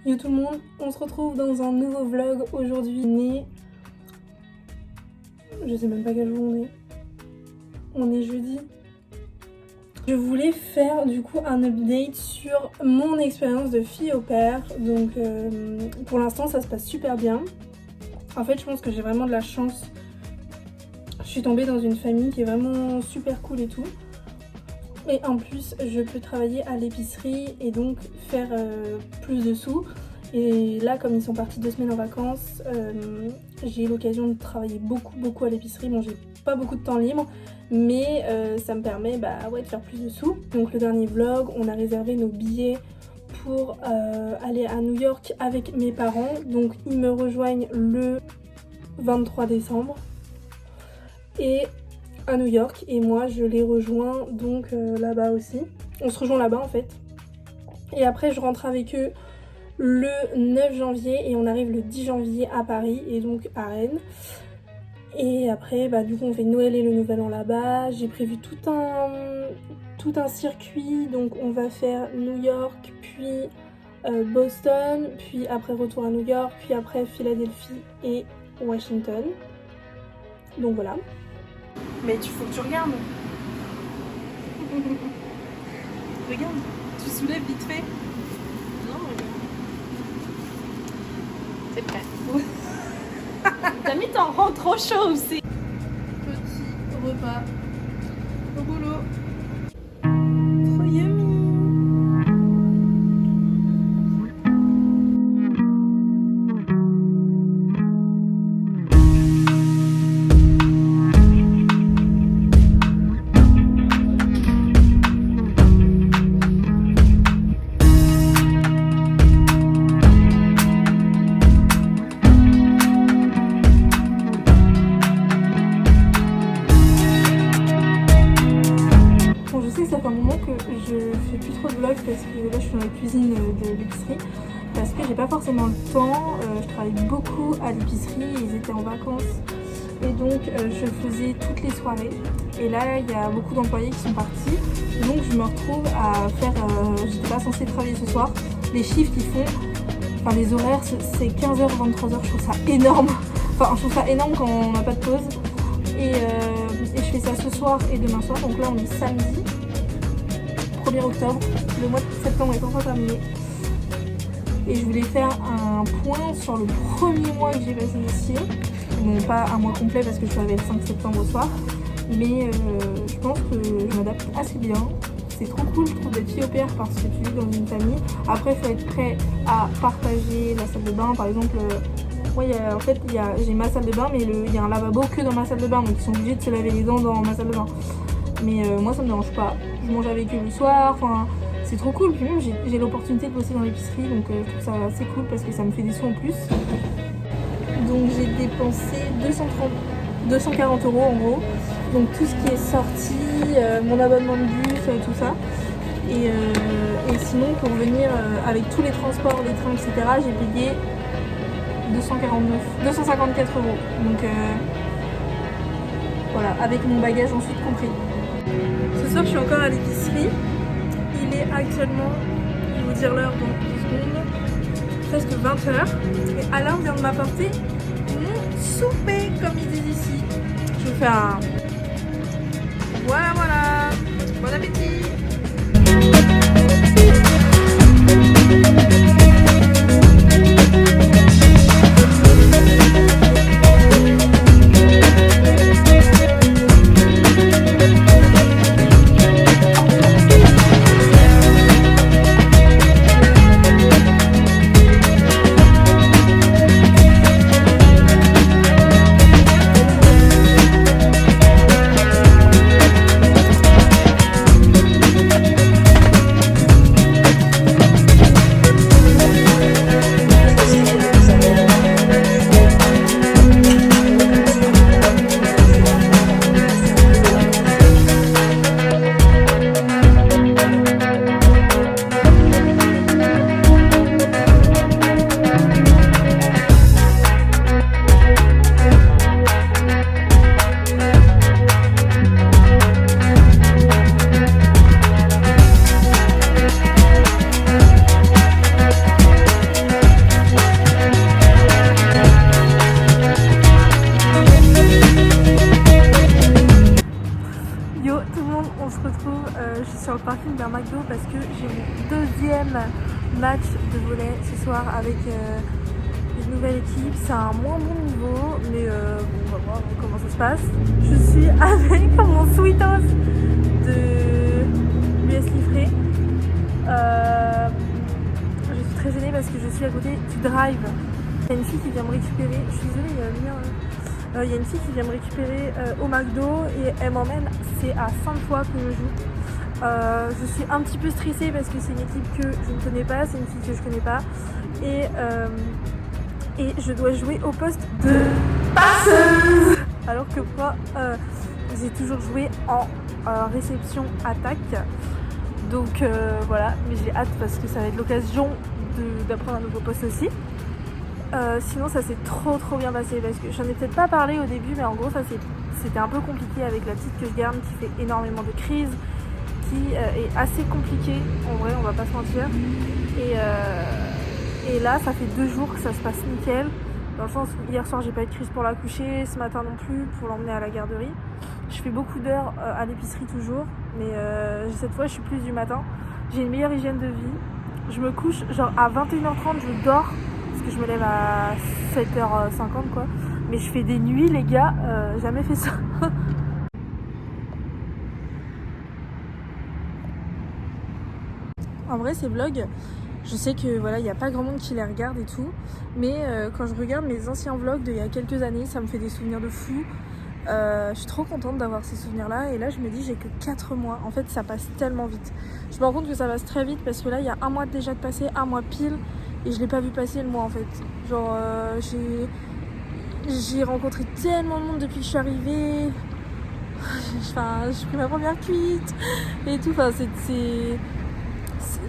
Yo tout le monde, on se retrouve dans un nouveau vlog aujourd'hui. Je sais même pas quel jour on est. On est jeudi. Je voulais faire du coup un update sur mon expérience de fille au pair. Donc pour l'instant ça se passe super bien. En fait je pense que j'ai vraiment de la chance. Je suis tombée dans une famille qui est vraiment super cool et tout. Et en plus je peux travailler à l'épicerie et donc faire plus de sous. Et là comme ils sont partis 2 semaines en vacances, j'ai eu l'occasion de travailler beaucoup à l'épicerie. Bon j'ai pas beaucoup de temps libre mais ça me permet de faire plus de sous. Donc le dernier vlog on a réservé nos billets pour aller à New York avec mes parents. Donc ils me rejoignent le 23 décembre et à New York et moi je les rejoins donc là-bas aussi. On se rejoint là-bas en fait. Et après je rentre avec eux le 9 janvier et on arrive le 10 janvier à Paris et donc à Rennes. Et après du coup on fait Noël et le Nouvel An là-bas. J'ai prévu tout un circuit, donc on va faire New York, puis Boston, puis après retour à New York, puis après Philadelphie et Washington. Donc voilà. Mais il faut que tu regardes. Regarde, tu soulèves vite fait. Non, regarde. C'est prêt. T'as mis ton rang trop chaud aussi. Petit repas au boulot. Trop yummy. Ça fait un moment que je fais plus trop de vlogs parce que là je suis dans la cuisine de l'épicerie parce que j'ai pas forcément le temps. Je travaille beaucoup à l'épicerie, ils étaient en vacances et donc je faisais toutes les soirées et là il y a beaucoup d'employés qui sont partis donc je me retrouve à faire, j'étais pas censée travailler ce soir, les shifts ils font, enfin les horaires c'est 15h 23h, je trouve ça énorme, enfin je trouve ça énorme quand on n'a pas de pause et je fais ça ce soir et demain soir, donc là on est samedi 1er octobre, le mois de septembre est enfin terminé et je voulais faire un point sur le premier mois que j'ai passé ici. Bon, pas un mois complet parce que je suis arrivée le 5 septembre au soir, mais je pense que je m'adapte assez bien. C'est trop cool je trouve d'être fille au pair parce que tu vis dans une famille. Après il faut être prêt à partager la salle de bain par exemple. Moi en fait j'ai ma salle de bain mais il y a un lavabo que dans ma salle de bain donc ils sont obligés de se laver les dents dans ma salle de bain. Mais moi ça me dérange pas, je mange avec eux le soir, enfin c'est trop cool. Puis même j'ai l'opportunité de bosser dans l'épicerie donc je trouve ça assez cool parce que ça me fait des sous en plus. Donc j'ai dépensé 240 € en gros. Donc tout ce qui est sorti, mon abonnement de bus, tout ça. Et sinon pour venir avec tous les transports, les trains etc. j'ai payé 254 €. Donc voilà, avec mon bagage ensuite compris. Ce soir je suis encore à l'épicerie. Il est actuellement, je vais vous dire l'heure dans 2 secondes, presque 20h. Et Alain vient de m'apporter mon souper comme ils disent ici. Je vous fais un... Voilà. Bon appétit. match de volley ce soir avec une nouvelle équipe. C'est un moins bon niveau, mais bon, on va voir comment ça se passe. Je suis avec mon sweetos de l'US Liffré. Je suis très gênée parce que je suis à côté du drive. Il y a une fille qui vient me récupérer. Je suis désolée, il y a une fille qui vient me récupérer au McDo et elle m'emmène. C'est à 5 fois que je joue. Je suis un petit peu stressée parce que c'est une équipe que je ne connais pas, c'est une fille que je connais pas. Et je dois jouer au poste de passeuse. Alors que moi, j'ai toujours joué en réception attaque. Donc voilà, mais j'ai hâte parce que ça va être l'occasion d'apprendre un nouveau poste aussi. Sinon ça s'est trop bien passé parce que j'en ai peut-être pas parlé au début, mais en gros c'était un peu compliqué avec la petite que je garde qui fait énormément de crises, qui est assez compliquée en vrai, on va pas se mentir. Et là ça fait 2 jours que ça se passe nickel, dans le sens où hier soir j'ai pas eu de crise pour la coucher, ce matin non plus pour l'emmener à la garderie. Je fais beaucoup d'heures à l'épicerie toujours, mais cette fois je suis plus du matin. J'ai une meilleure hygiène de vie. Je me couche genre à 21h30, je dors parce que je me lève à 7h50 quoi. Mais je fais des nuits les gars, jamais fait ça. En vrai ces vlogs, je sais que voilà, il n'y a pas grand monde qui les regarde et tout, mais quand je regarde mes anciens vlogs d'il y a quelques années, ça me fait des souvenirs de fou. Je suis trop contente d'avoir ces souvenirs là et là je me dis j'ai que 4 mois, en fait ça passe tellement vite. Je me rends compte que ça passe très vite parce que là il y a 1 mois déjà de passé, 1 mois pile, et je l'ai pas vu passer le mois en fait. Genre j'ai rencontré tellement de monde depuis que je suis arrivée. Enfin, j'ai pris ma première cuite et tout, enfin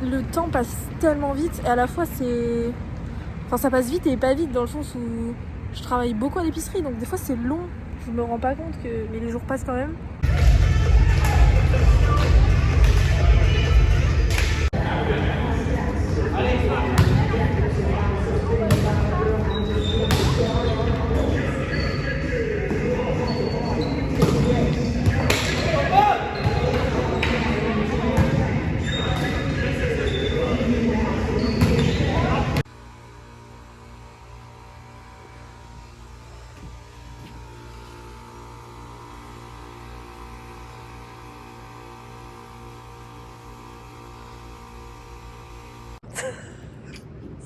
le temps passe tellement vite et à la fois ça passe vite et pas vite dans le sens où je travaille beaucoup à l'épicerie donc des fois c'est long. Je me rends pas compte mais les jours passent quand même.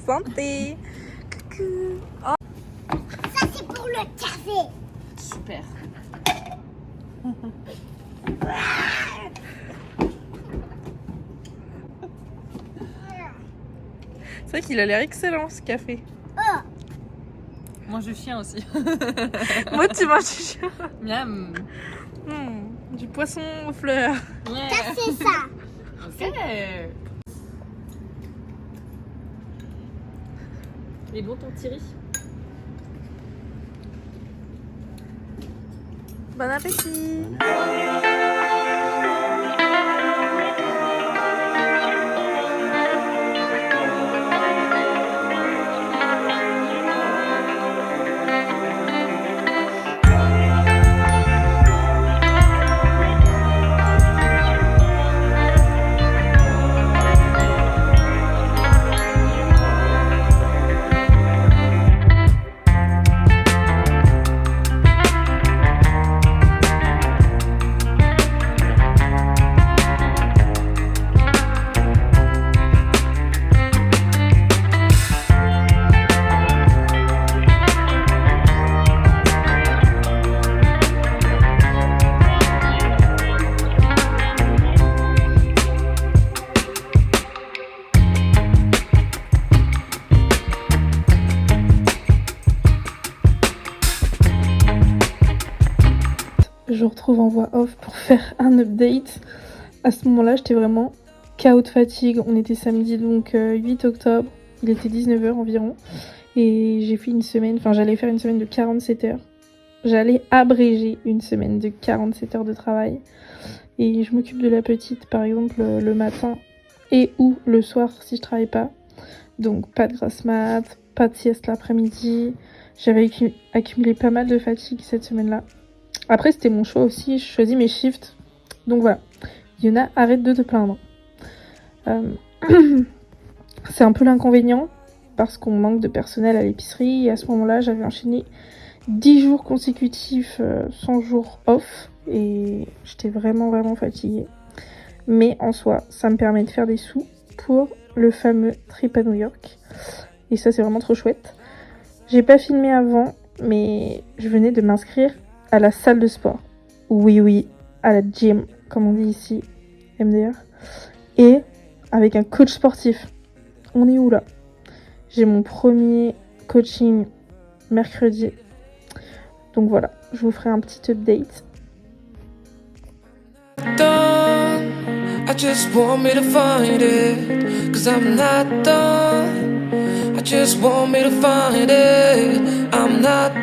Santé. Coucou. Oh. Ça c'est pour le café. Super. C'est vrai qu'il a l'air excellent ce café. Oh. Mange du chien aussi. Moi tu manges du chien. Miam. Du poisson aux fleurs. Ouais. Ça c'est ça. Ok. Il est bon ton Thierry? Bon appétit. Je retrouve en voix off pour faire un update. À ce moment-là, j'étais vraiment KO de fatigue. On était samedi donc 8 octobre. Il était 19h environ. Et j'ai fait une semaine, j'allais faire une semaine de 47 heures. J'allais abréger une semaine de 47 heures de travail. Et je m'occupe de la petite, par exemple, le matin et ou le soir si je travaille pas. Donc pas de grasse mat, pas de sieste l'après-midi. J'avais accumulé pas mal de fatigue cette semaine-là. Après, c'était mon choix aussi, je choisis mes shifts. Donc voilà, Yona, arrête de te plaindre. C'est un peu l'inconvénient parce qu'on manque de personnel à l'épicerie et à ce moment-là j'avais enchaîné 10 jours consécutifs sans jour off et j'étais vraiment fatiguée. Mais en soi, ça me permet de faire des sous pour le fameux trip à New York. Et ça, c'est vraiment trop chouette. J'ai pas filmé avant, mais je venais de m'inscrire à la salle de sport. Oui, à la gym, comme on dit ici, MDR. Et avec un coach sportif. On est où là? J'ai mon premier coaching mercredi. Donc voilà, je vous ferai un petit update. I just want me to find it, 'cause I'm not done. I just want me to find it. I'm not